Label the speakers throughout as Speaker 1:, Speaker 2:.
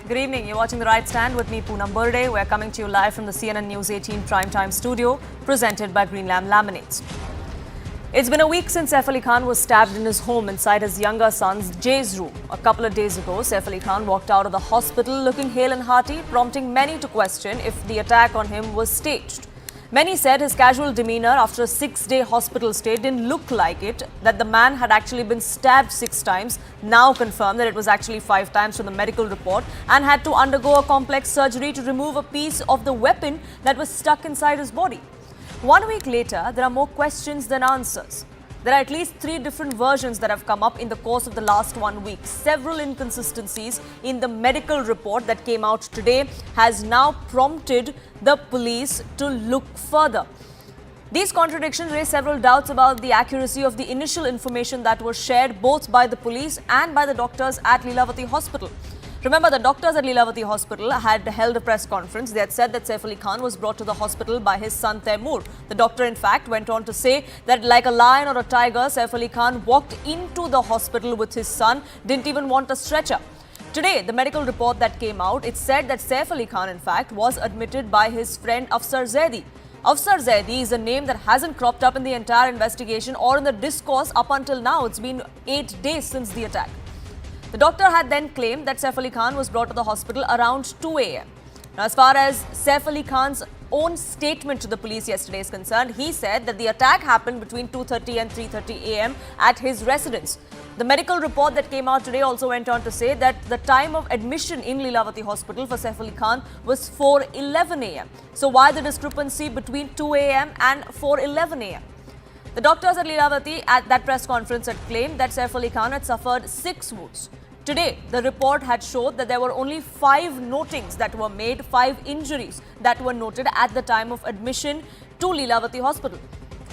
Speaker 1: Good evening. You're watching The Right Stand with me, Poonam Burde. We're coming to you live from the CNN News 18 primetime studio, presented by Green Lamb Laminates. It's been a week since Saif Ali Khan was stabbed in his home inside his younger son's Jay's room. A couple of days ago, Saif Ali Khan walked out of the hospital looking hale and hearty, prompting many to question if the attack on him was staged. Many said his casual demeanor after a 6-day hospital stay didn't look like it, that the man had actually been stabbed 6 times, now confirmed that it was actually 5 times from the medical report, and had to undergo a complex surgery to remove a piece of the weapon that was stuck inside his body. 1 week later, there are more questions than answers. There are at least 3 different versions that have come up in the course of the last 1 week. Several inconsistencies in the medical report that came out today has now prompted the police to look further. These contradictions raise several doubts about the accuracy of the initial information that was shared both by the police and by the doctors at Lilavati Hospital. Remember, the doctors at Lilavati Hospital had held a press conference. They had said that Saif Ali Khan was brought to the hospital by his son Taimur. The doctor, in fact, went on to say that like a lion or a tiger, Saif Ali Khan walked into the hospital with his son, didn't even want a stretcher. Today, the medical report that came out, it said that Saif Ali Khan, in fact, was admitted by his friend Afsar Zaidi. Afsar Zaidi is a name that hasn't cropped up in the entire investigation or in the discourse up until now. It's been 8 days since the attack. The doctor had then claimed that Saif Ali Khan was brought to the hospital around 2 a.m. Now, as far as Saif Ali Khan's own statement to the police yesterday is concerned, he said that the attack happened between 2:30 and 3:30 a.m. at his residence. The medical report that came out today also went on to say that the time of admission in Lilavati Hospital for Saif Ali Khan was 4:11 a.m. So why the discrepancy between 2 a.m. and 4:11 a.m.? The doctors at Lilavati at that press conference had claimed that Saif Ali Khan had suffered 6 wounds. Today, the report had showed that there were only 5 notings that were made, 5 injuries that were noted at the time of admission to Lilavati Hospital.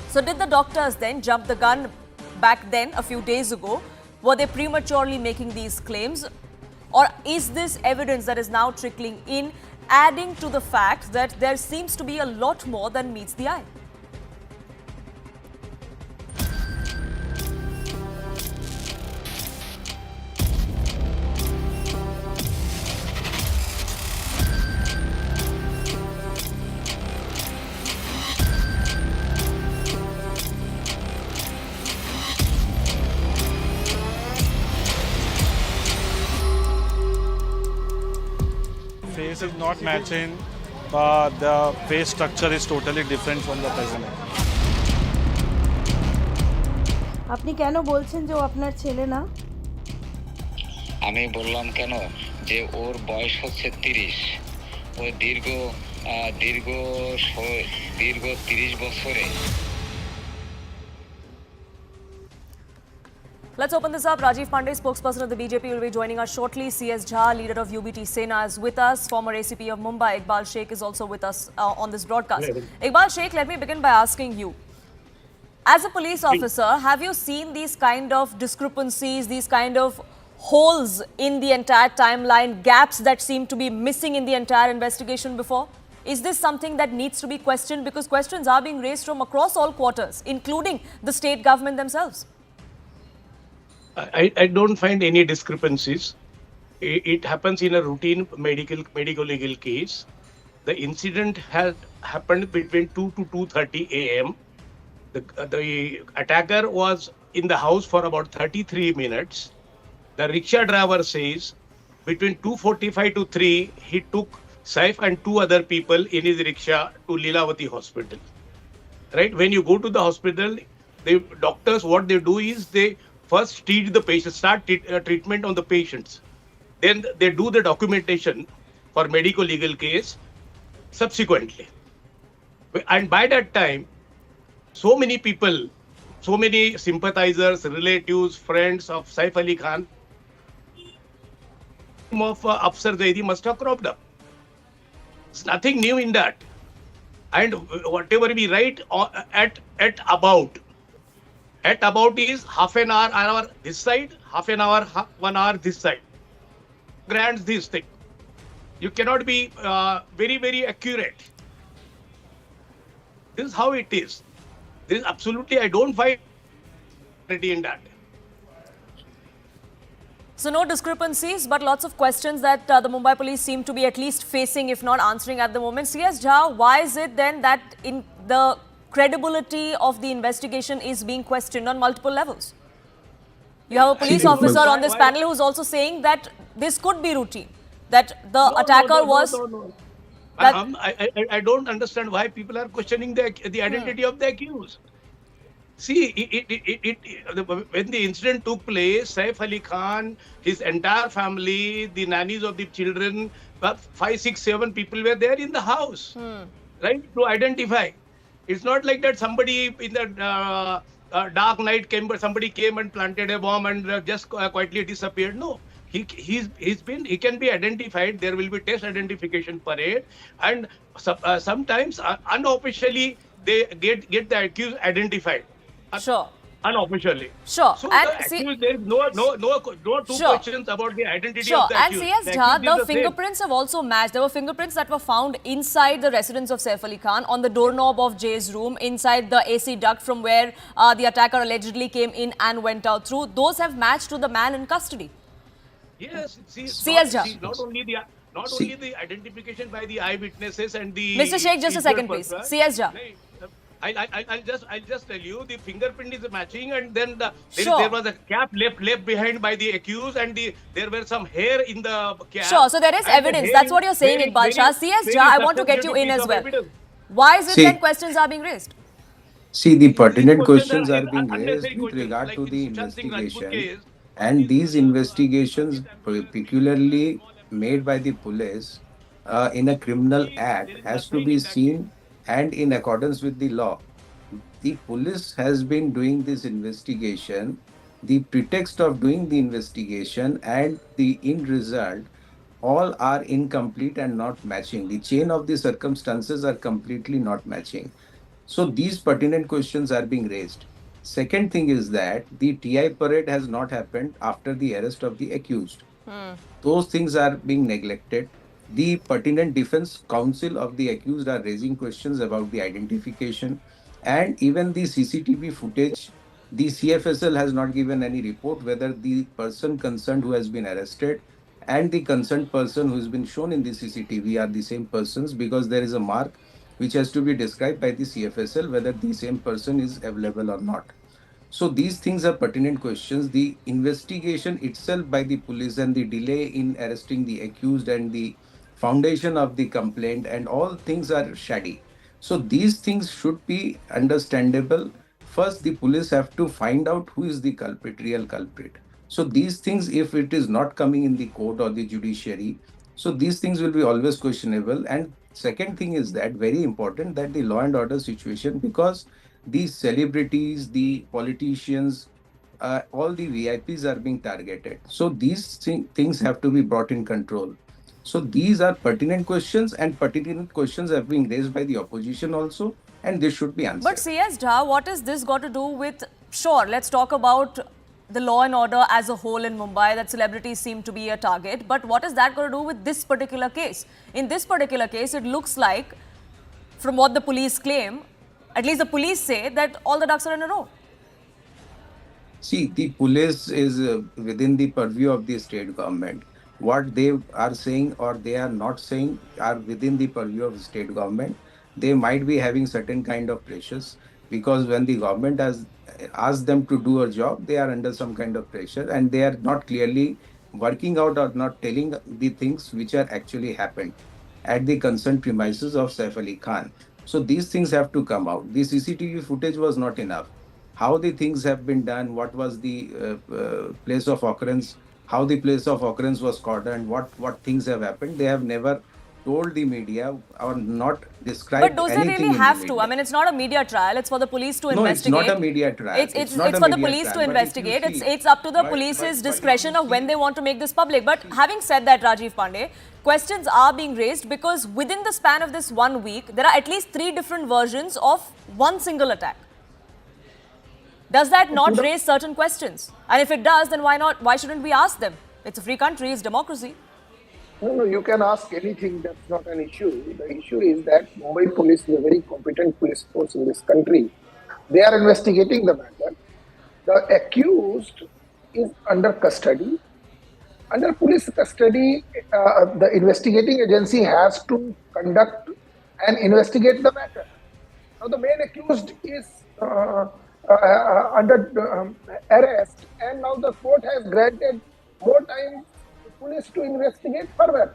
Speaker 1: So did the doctors then jump the gun back then a few days ago? Were they prematurely making these claims? Or is this evidence that is now trickling in adding to the fact that there seems to be a lot more than meets the eye?
Speaker 2: Face is not matching, the face structure is totally different from the prisoner.
Speaker 3: আপনি কেন বলছেন যে ও আপনার ছেলে না?
Speaker 4: আমি বললাম কেন যে ওর বয়স হচ্ছে 30। ও দীর্ঘ 30 বছরে।
Speaker 1: Let's open this up. Rajiv Pandey, spokesperson of the BJP, will be joining us shortly. CS Jha, leader of UBT Sena, is with us. Former ACP of Mumbai, Iqbal Sheikh, is also with us on this broadcast. Iqbal Sheikh, let me begin by asking you. As a police officer, have you seen these kind of discrepancies, these kind of holes in the entire timeline, gaps that seem to be missing in the entire investigation before? Is this something that needs to be questioned? Because questions are being raised from across all quarters, including the state government themselves.
Speaker 5: I don't find any discrepancies. It happens in a routine medical legal case. The incident had happened between 2 to 2:30 a.m. The attacker was in the house for about 33 minutes. The rickshaw driver says between 2:45 to 3, he took Saif and 2 other people in his rickshaw to Lilavati Hospital. Right? When you go to the hospital, the doctors, what they do is they first treat the patient, start treatment on the patients. Then they do the documentation for medical legal case subsequently. And by that time, so many people, so many sympathizers, relatives, friends of Saif Ali Khan, of Afsar Zaidi must have cropped up. There's nothing new in that. And whatever we write at about is half an hour this side, half an hour, 1 hour this side. Grants this thing. You cannot be very, very accurate. This is how it is. This is absolutely, I don't find in that.
Speaker 1: So no discrepancies, but lots of questions that the Mumbai police seem to be at least facing, if not answering at the moment. C.S. Jha, why is it then that in the credibility of the investigation is being questioned on multiple levels? You have a police officer on this panel who's also saying that this could be routine, that the attacker was...
Speaker 5: No. I don't understand why people are questioning the identity of the accused. See, when the incident took place, Saif Ali Khan, his entire family, the nannies of the children, 5, 6, 7 people were there in the house, right, to identify. It's not like that somebody in the dark night somebody came and planted a bomb and just quietly disappeared. No, he can be identified. There will be test identification parade, and sometimes unofficially they get the accused identified.
Speaker 1: Sure.
Speaker 5: Unofficially.
Speaker 1: Sure.
Speaker 5: So
Speaker 1: And
Speaker 5: the accused, there is no two questions about the identity of the
Speaker 1: and
Speaker 5: accused.
Speaker 1: C.S. Jha, the fingerprints have also matched. There were fingerprints that were found inside the residence of Saif Ali Khan, on the doorknob of Jay's room, inside the AC duct from where the attacker allegedly came in and went out through. Those have matched to the man in custody.
Speaker 5: Yes,
Speaker 1: C.S. Jha.
Speaker 5: Not only the identification by the eyewitnesses and the...
Speaker 1: Mr. Sheikh, just a second, please. C.S. Jha.
Speaker 5: I'll just tell you, the fingerprint is matching, and then
Speaker 1: Sure.
Speaker 5: there was a cap left behind by the accused, and there were some hair in the cap.
Speaker 1: Sure, so there is evidence. That's what you're saying, Iqbal Shah. C.S. Jha, I want to get you in as well. Why is it that questions are being raised?
Speaker 6: See, the pertinent questions are being raised with regard to the investigation, and these investigations, particularly made by the police in a criminal act, has to be seen and in accordance with the law. The police has been doing this investigation. The pretext of doing the investigation and the end result all are incomplete and not matching. The chain of the circumstances are completely not matching. So these pertinent questions are being raised. Second thing is that the TI parade has not happened after the arrest of the accused. Those things are being neglected. The pertinent defense counsel of the accused are raising questions about the identification, and even the CCTV footage. The CFSL has not given any report whether the person concerned who has been arrested and the concerned person who has been shown in the CCTV are the same persons, because there is a mark which has to be described by the CFSL whether the same person is available or not. So these things are pertinent questions. The investigation itself by the police and the delay in arresting the accused and the foundation of the complaint and all things are shady. So these things should be understandable. First, the police have to find out who is the culprit, real culprit. So these things, if it is not coming in the court or the judiciary, so these things will be always questionable. And second thing is that very important, that the law and order situation, because these celebrities, the politicians, all the VIPs are being targeted. So these things have to be brought in control. So these are pertinent questions, and pertinent questions have been raised by the opposition also, and this should be answered.
Speaker 1: But C.S. Jha, what has this got to do with... Sure, let's talk about the law and order as a whole in Mumbai, that celebrities seem to be a target. But what has that got to do with this particular case? In this particular case, it looks like, from what the police claim, at least the police say that all the ducks are in a row.
Speaker 6: See, the police is within the purview of the state government. What they are saying or they are not saying are within the purview of the state government. They might be having certain kind of pressures, because when the government has asked them to do a job, they are under some kind of pressure, and they are not clearly working out or not telling the things which are actually happened at the concerned premises of Saif Ali Khan. So these things have to come out. The CCTV footage was not enough. How the things have been done, what was the place of occurrence, how the place of occurrence was cordoned, what things have happened. They have never told the media or not described anything.
Speaker 1: But does they really have to? I mean, it's not a media trial. It's for the police to investigate.
Speaker 6: No, it's not a media trial.
Speaker 1: It's for the police to investigate. It's up to the police's discretion of when they want to make this public. But having said that, Rajiv Pandey, questions are being raised because within the span of this 1 week, there are at least 3 different versions of one single attack. Does that not raise certain questions? And if it does, then why not? Why shouldn't we ask them? It's a free country, it's democracy.
Speaker 7: No, you can ask anything. That's not an issue. The issue is that Mumbai police is a very competent police force in this country. They are investigating the matter. The accused is under custody. Under police custody, the investigating agency has to conduct and investigate the matter. Now, the main accused is under arrest, and now the court has granted more time to police to investigate further.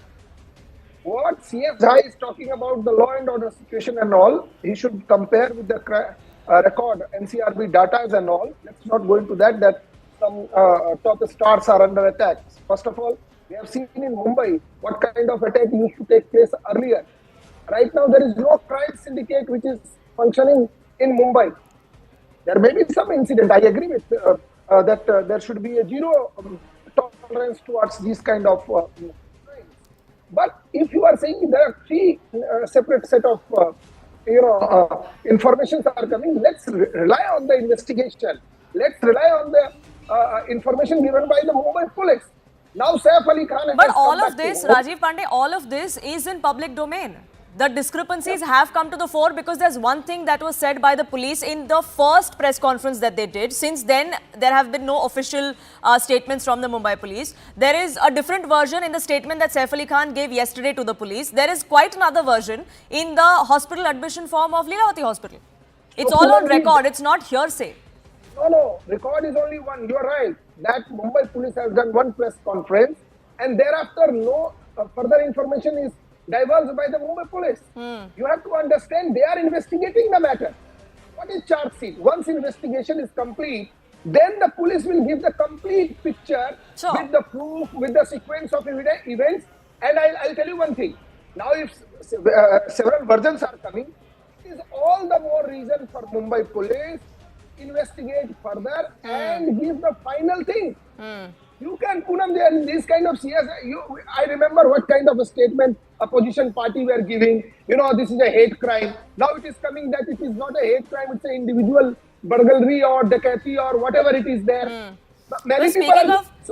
Speaker 7: What CS Jha is talking about the law and order situation and all, he should compare with the record, NCRB data and all. Let's not go into that, some top stars are under attack. First of all, we have seen in Mumbai what kind of attack used to take place earlier. Right now, there is no crime syndicate which is functioning in Mumbai. There may be some incident. I agree with that there should be a zero tolerance towards these kind of crimes. But if you are saying there are three separate set of informations are coming, let's rely on the investigation. Let's rely on the information given by the Mumbai police. Now Saif Ali Khan
Speaker 1: But
Speaker 7: has
Speaker 1: all
Speaker 7: come
Speaker 1: of
Speaker 7: back
Speaker 1: this,
Speaker 7: to
Speaker 1: Rajiv Pandey, all of this is in public domain. The discrepancies have come to the fore because there's one thing that was said by the police in the first press conference that they did. Since then, there have been no official statements from the Mumbai police. There is a different version in the statement that Saif Ali Khan gave yesterday to the police. There is quite another version in the hospital admission form of Leelavati Hospital. It's all on record. It's not hearsay.
Speaker 7: No, record is only one. You are right. That Mumbai police has done one press conference and thereafter no further information is divulged by the Mumbai police. You have to understand they are investigating the matter. What is charge sheet? Once investigation is complete, then the police will give the complete picture with the proof, with the sequence of events. And I'll tell you one thing. Now, if several versions are coming, it is all the more reason for Mumbai police investigate further and give the final thing. You can, Poonam, this kind of CS. I remember what kind of a statement opposition party were giving. This is a hate crime. Now it is coming that it is not a hate crime. It's an individual burglary or dacoity or whatever it is there.
Speaker 1: But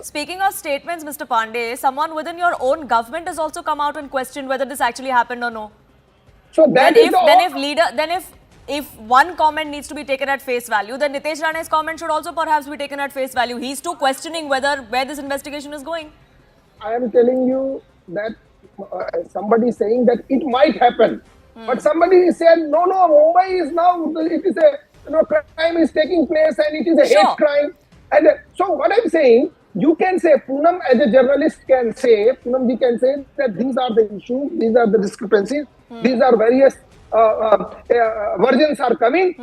Speaker 1: speaking of statements, Mr. Pandey, someone within your own government has also come out and questioned whether this actually happened or no.
Speaker 7: So that
Speaker 1: if one comment needs to be taken at face value, then Nitesh Rane's comment should also perhaps be taken at face value. He's too questioning where this investigation is going.
Speaker 7: I am telling you that somebody is saying that it might happen, but somebody said no, Mumbai is now it is a crime is taking place and it is a hate crime. And so what I'm saying, you can say, Poonam as a journalist can say, Poonamji can say that these are the issues, these are the discrepancies, these are various versions are coming.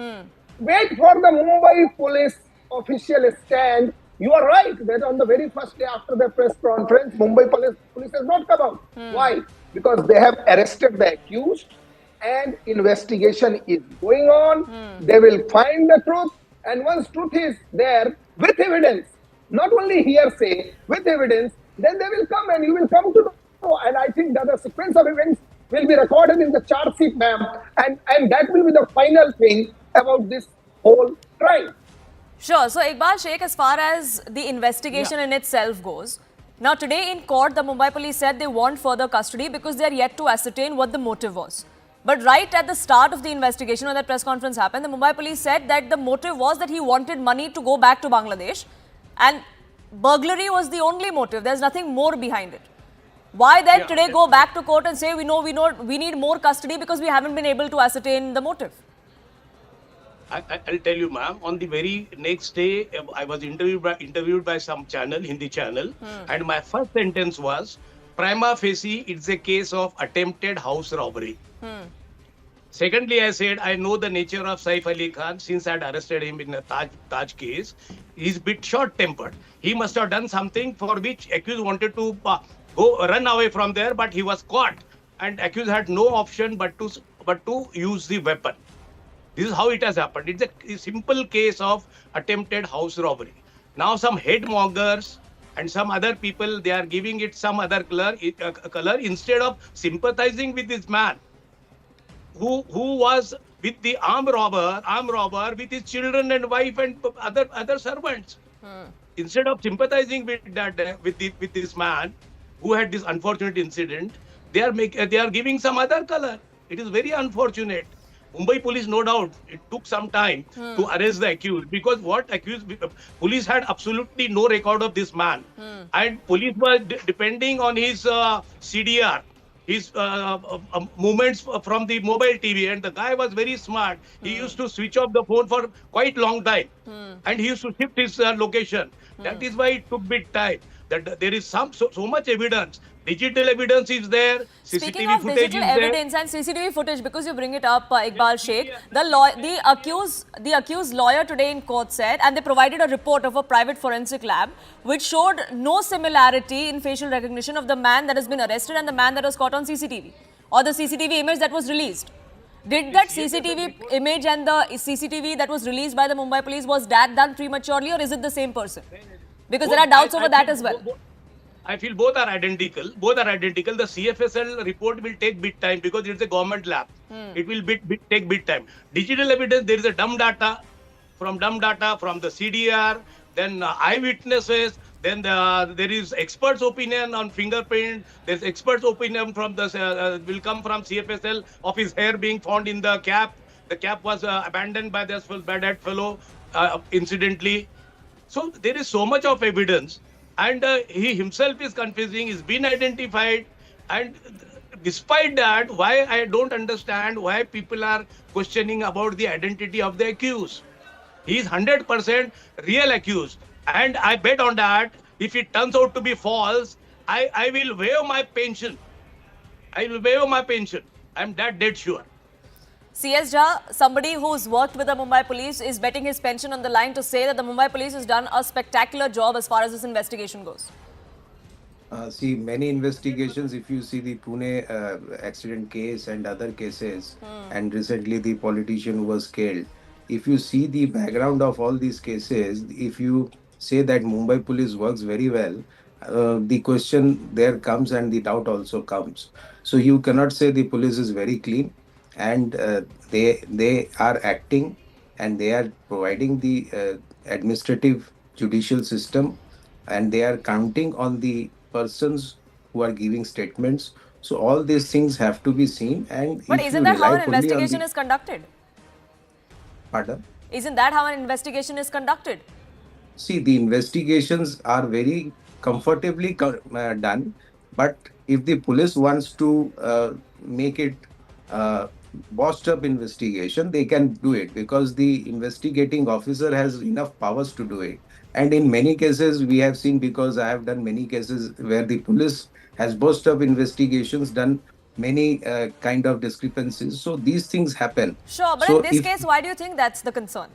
Speaker 7: Wait for the Mumbai police official stand. You are right that on the very first day after the press conference, Mumbai police has not come out. Why? Because they have arrested the accused and investigation is going on. They will find the truth, and once truth is there with evidence, not only hearsay, with evidence, then they will come and you will come to know. And I think that the sequence of events will be recorded in the charge sheet, ma'am, and that will be the final thing about this whole trial.
Speaker 1: Sure. So, Iqbal Sheikh, as far as the investigation in itself goes, now today in court, the Mumbai police said they want further custody because they are yet to ascertain what the motive was. But right at the start of the investigation, when that press conference happened, the Mumbai police said that the motive was that he wanted money to go back to Bangladesh, and burglary was the only motive. There's nothing more behind it. Why then today go back to court and say we need more custody because we haven't been able to ascertain the motive?
Speaker 5: I'll tell you, ma'am. On the very next day, I was interviewed by some channel, Hindi channel, and my first sentence was, prima facie, it's a case of attempted house robbery. Secondly, I said, I know the nature of Saif Ali Khan since I had arrested him in a Taj case. He's a bit short-tempered. He must have done something for which accused wanted to run away from there, but he was caught, and accused had no option but to use the weapon. This is how it has happened. It's a simple case of attempted house robbery. Now some headmongers and some other people, they are giving it some other color instead of sympathizing with this man who was with the armed robber with his children and wife and other servants. Instead of sympathizing with this man who had this unfortunate incident, they are giving some other color. It is very unfortunate. Mumbai police, no doubt, it took some time to arrest the accused, because what accused police had absolutely no record of this man, and police were depending on his CDR, his movements from the mobile TV, and the guy was very smart. He used to switch off the phone for quite long time, and he used to shift his location. That is why it took bit time. That there is so much evidence. Digital evidence is there.
Speaker 1: Speaking
Speaker 5: CCTV
Speaker 1: of
Speaker 5: footage
Speaker 1: digital
Speaker 5: is there.
Speaker 1: evidence and CCTV footage, because you bring it up, Iqbal Sheikh, the accused lawyer today in court said, and they provided a report of a private forensic lab, which showed no similarity in facial recognition of the man that has been arrested and the man that was caught on CCTV, or the CCTV image that was released. Did that CCTV image and the CCTV that was released by the Mumbai police, was that done prematurely, or is it the same person? Because there are doubts over that as well.
Speaker 5: I feel both are identical. Both are identical. The CFSL report will take bit time because it's a government lab. It will take bit time. Digital evidence, there is a dumb data from the CDR, then eyewitnesses, then there is experts' opinion on fingerprint. There's experts' opinion from the will come from CFSL of his hair being found in the cap. The cap was abandoned by this bad fellow incidentally. So there is so much of evidence, and he himself is confessing, he's been identified, and despite that, why I don't understand why people are questioning about the identity of the accused. He is 100% real accused, and I bet on that. If it turns out to be false, I will waive my pension. I will waive my pension. I'm that dead sure.
Speaker 1: CS Jha, somebody who's worked with the Mumbai police, is betting his pension on the line to say that the Mumbai police has done a spectacular job as far as this investigation goes.
Speaker 6: See, many investigations, if you see the Pune accident case and other cases, and recently the politician who was killed, if you see the background of all these cases, if you say that Mumbai police works very well, the question there comes and the doubt also comes. So you cannot say the police is very clean, and they are acting, and they are providing the administrative judicial system, and they are counting on the persons who are giving statements. So all these things have to be seen, and
Speaker 1: But
Speaker 6: if
Speaker 1: isn't
Speaker 6: you
Speaker 1: that how
Speaker 6: rely
Speaker 1: an
Speaker 6: fully on
Speaker 1: investigation
Speaker 6: the
Speaker 1: is conducted?
Speaker 6: pardon.
Speaker 1: Isn't that how an investigation is conducted?
Speaker 6: See, the investigations are very comfortably done, but if the police wants to make it bossed up investigation, they can do it, because the investigating officer has enough powers to do it. And in many cases, we have seen, because I have done many cases where the police has bossed up investigations, done many kind of discrepancies. So these things happen.
Speaker 1: Sure, but
Speaker 6: So
Speaker 1: in this
Speaker 6: if
Speaker 1: case, why do you think that's the concern?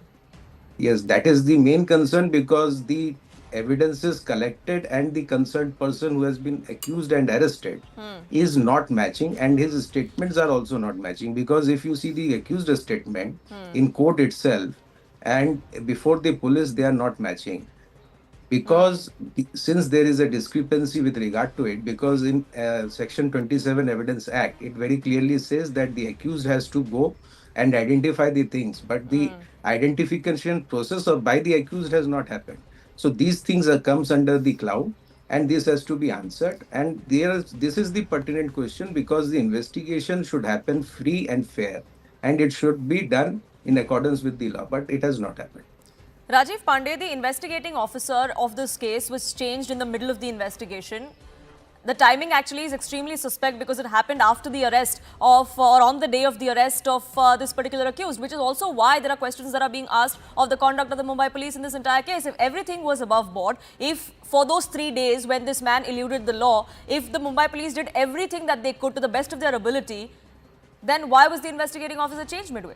Speaker 6: yes, that is the main concern, because the evidence is collected and the concerned person who has been accused and arrested is not matching, and his statements are also not matching. Because if you see the accused statement in court itself and before the police, they are not matching. Because since there is a discrepancy with regard to it, because in section 27 evidence act, it very clearly says that the accused has to go and identify the things, but the identification process of by the accused has not happened. So these things comes under the cloud, and this has to be answered, and this is the pertinent question, because the investigation should happen free and fair, and it should be done in accordance with the law, but it has not happened.
Speaker 1: Rajiv Pandey, the investigating officer of this case, was changed in the middle of the investigation. The timing actually is extremely suspect because it happened after the arrest of, or on the day of the arrest of this particular accused, which is also why there are questions that are being asked of the conduct of the Mumbai police in this entire case. If everything was above board, if for those 3 days when this man eluded the law, if the Mumbai police did everything that they could to the best of their ability, then why was the investigating officer changed midway?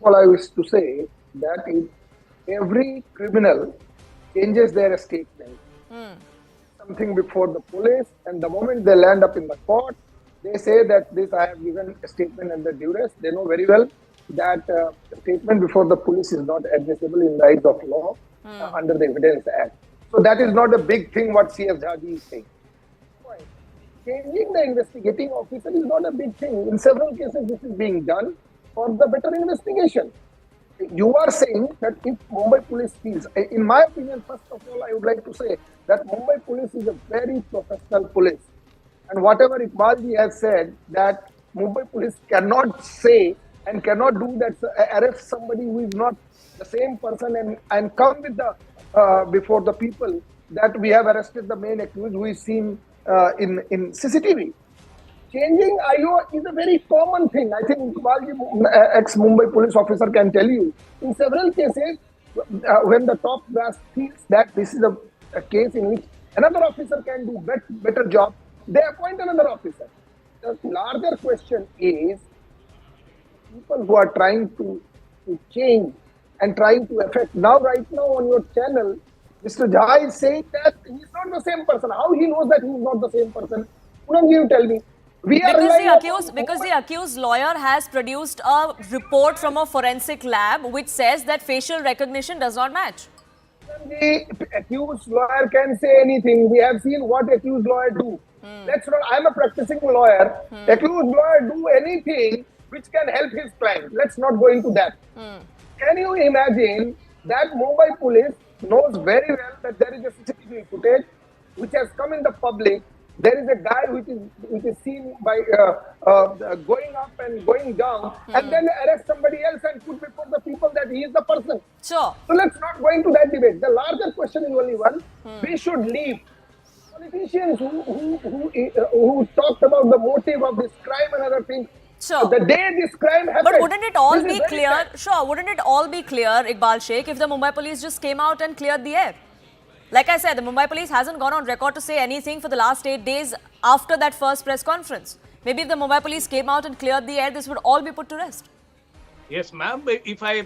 Speaker 7: All I wish to say that if every criminal changes their statement, something before the police, and the moment they land up in the court, they say that this I have given a statement under duress. They know very well that statement before the police is not admissible in the eyes of law under the Evidence Act. So that is not a big thing what CS Jhaji is saying. Changing the investigating officer is not a big thing. In several cases, this is being done for the better investigation. You are saying that if Mumbai police feels, in my opinion, first of all, I would like to say that Mumbai police is a very professional police. And whatever Iqbalji has said, that Mumbai police cannot say and cannot do that, arrest somebody who is not the same person and come with the before the people that we have arrested the main accused who is seen in CCTV. Changing IO is a very common thing. I think Iqbalji, ex-Mumbai police officer, can tell you. In several cases, when the top brass feels that this is a case in which another officer can do better job, they appoint another officer. The larger question is people who are trying to change and trying to affect. Now, right now on your channel, Mr. Jha is saying that he's not the same person. How he knows that he's not the same person? Poonam, you tell me.
Speaker 1: Because the accused lawyer has produced a report from a forensic lab which says that facial recognition does not match.
Speaker 7: The accused lawyer can say anything. We have seen what accused lawyer do. Let's not. I'm a practicing lawyer. Accused lawyer do anything which can help his client. Let's not go into that. Can you imagine that Mumbai police knows very well that there is a CCTV footage which has come in the public. There is a guy which is seen by going up and going down, and then arrest somebody else and put before the people that he is the person.
Speaker 1: Sure.
Speaker 7: So let's not go into that debate. The larger question is only one: we should leave politicians who talked about the motive of this crime and other things.
Speaker 1: Sure.
Speaker 7: The day this crime happened.
Speaker 1: But wouldn't it all
Speaker 7: this is
Speaker 1: be
Speaker 7: very
Speaker 1: clear?
Speaker 7: sad.
Speaker 1: Sure. Wouldn't it all be clear, Iqbal Sheikh, if the Mumbai police just came out and cleared the air? Like I said, the Mumbai police hasn't gone on record to say anything for the last 8 days after that first press conference. Maybe if the Mumbai police came out and cleared the air, this would all be put to rest.
Speaker 5: Yes, ma'am. If I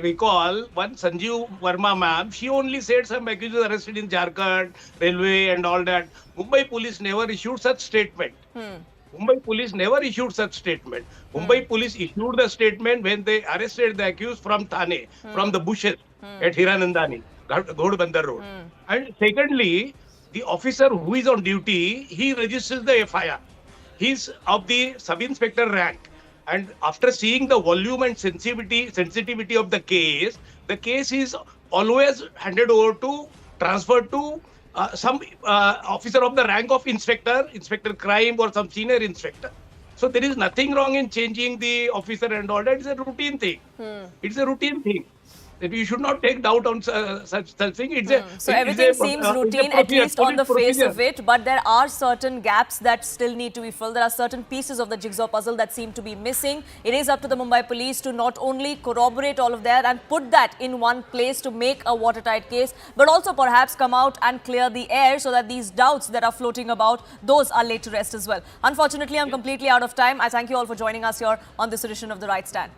Speaker 5: recall, one Sanjeev Verma, ma'am, she only said some accused arrested in Jharkhand, railway and all that. Mumbai police never issued such statement. Mumbai police never issued such statement. Mumbai police issued the statement when they arrested the accused from Thane, from the bushes at Hiranandani, Ghodbandar Road. And secondly, the officer who is on duty, he registers the FIR. He's of the sub-inspector rank. And after seeing the volume and sensitivity of the case is always handed over to, transferred to some officer of the rank of inspector crime or some senior inspector. So there is nothing wrong in changing the officer and all that. It's a routine thing. It's a routine thing. That you should not take doubt on such thing.
Speaker 1: So everything seems routine, at least on the face of it, but there are certain gaps that still need to be filled. There are certain pieces of the jigsaw puzzle that seem to be missing. It is up to the Mumbai police to not only corroborate all of that and put that in one place to make a watertight case, but also perhaps come out and clear the air so that these doubts that are floating about, those are laid to rest as well. Unfortunately, I'm completely out of time. I thank you all for joining us here on this edition of The Right Stand.